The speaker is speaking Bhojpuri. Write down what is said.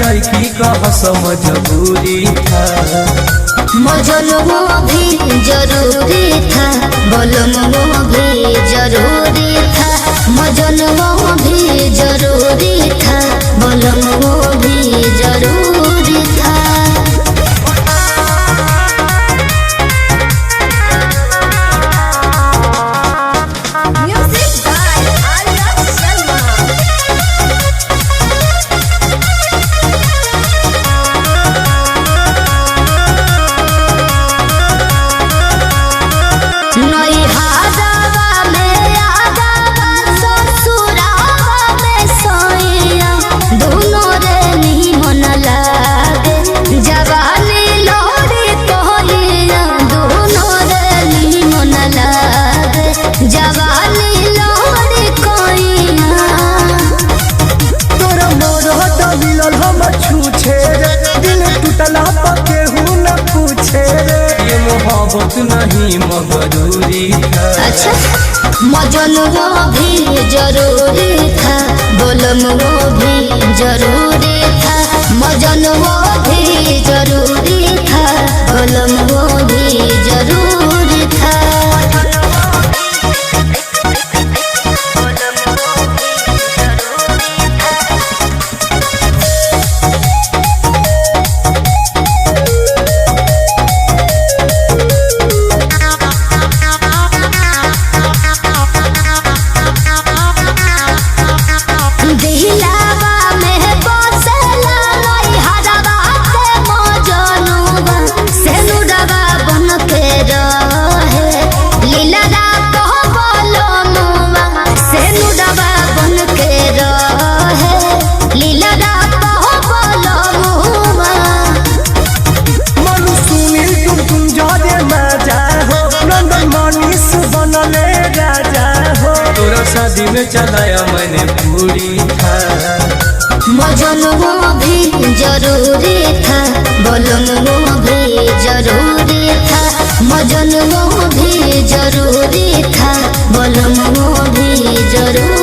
लड़की का समझबूरी था, मजनुआ भी जरूरी था, बलनुआ भी जरूरी था, मजनुआ भी जरूरी था, बलनुआ भी जरूरी था। मोहब्बत नहीं मगरूरी था। अच्छा, मजनुआ भी जरूरी था, बलनुआ भी जरूरी था, मजनुआ भी जरूरी था, बलनुआ भी जरूरी था। शादी में चलाया मैंने पूरी था, मजनुआ भी जरूरी था, बलनुआ भी जरूरी था, मजनुआ भी जरूरी था, बलनुआ भी जरूरी